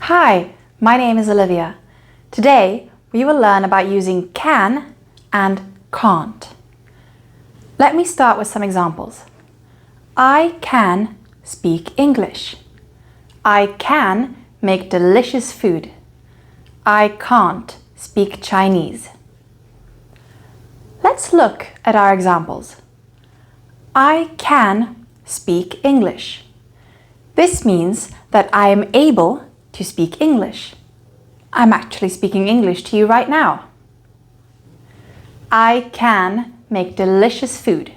Hi, my name is Olivia. Today we will learn about using can and can't. Let me start with some examples. I can speak English. I can make delicious food. I can't speak Chinese. Let's look at our examples. I can speak English. This means that I am able to speak English. I'm actually speaking English to you right now. I can make delicious food.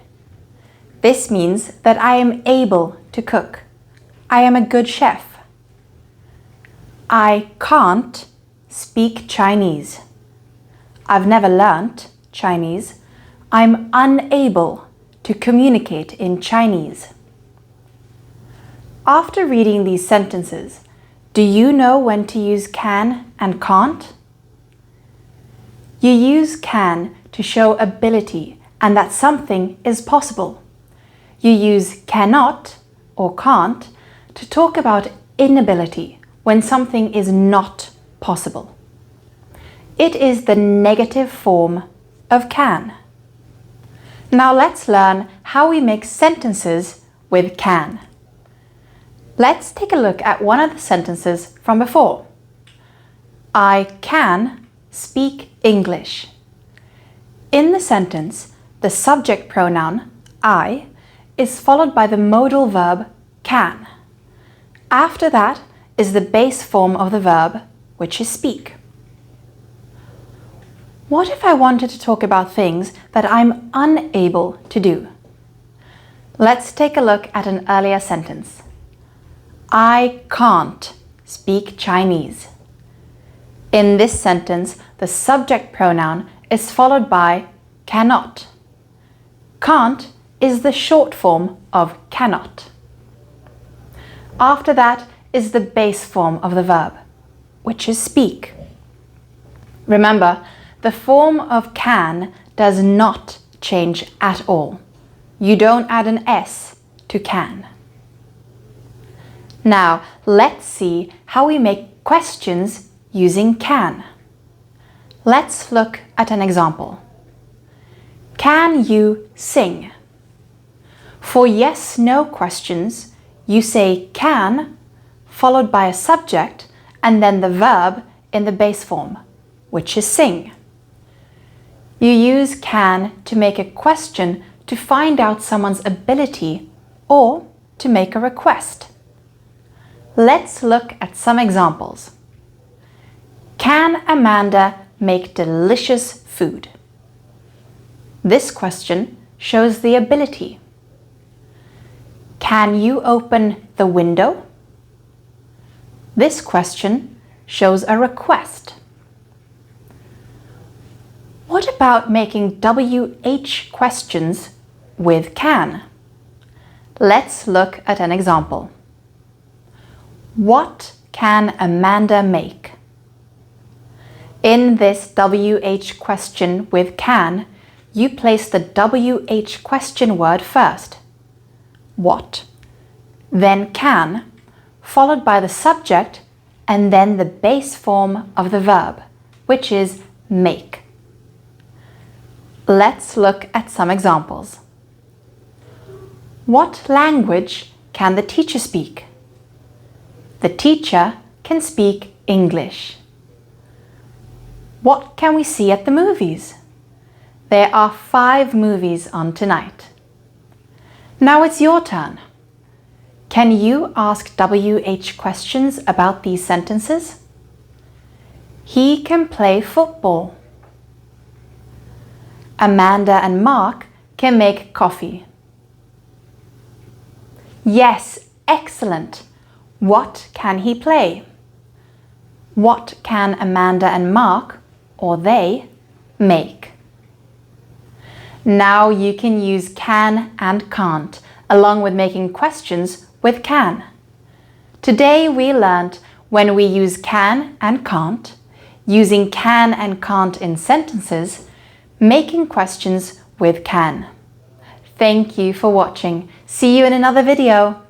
This means that I am able to cook. I am a good chef. I can't speak Chinese. I've never learnt Chinese. I'm unable to communicate in Chinese. After reading these sentences, do you know when to use can and can't? You use can to show ability and that something is possible. You use cannot or can't to talk about inability when something is not possible. It is the negative form of can. Now let's learn how we make sentences with can. Let's take a look at one of the sentences from before. I can speak English. In the sentence, the subject pronoun, I, is followed by the modal verb, can. After that is the base form of the verb, which is speak. What if I wanted to talk about things that I'm unable to do? Let's take a look at an earlier sentence. I can't speak Chinese. In this sentence, the subject pronoun is followed by cannot. Can't is the short form of cannot. After that is the base form of the verb, which is speak. Remember, the form of can does not change at all. You don't add an S to can. Now, let's see how we make questions using can. Let's look at an example. Can you sing? For yes/no questions, you say can, followed by a subject, and then the verb in the base form, which is sing. You use can to make a question to find out someone's ability or to make a request. Let's look at some examples. Can Amanda make delicious food? This question shows the ability. Can you open the window? This question shows a request. What about making WH questions with can? Let's look at an example. What can Amanda make? In this WH question with can, you place the WH question word first. What? Then can, followed by the subject, and then the base form of the verb, which is make. Let's look at some examples. What language can the teacher speak? The teacher can speak English. What can we see at the movies? There are 5 movies on tonight. Now it's your turn. Can you ask WH questions about these sentences? He can play football. Amanda and Mark can make coffee. Yes, excellent. What can he play? What can Amanda and Mark, or they, make? Now you can use can and can't, along with making questions with can. Today we learnt when we use can and can't, using can and can't in sentences, making questions with can. Thank you for watching. See you in another video.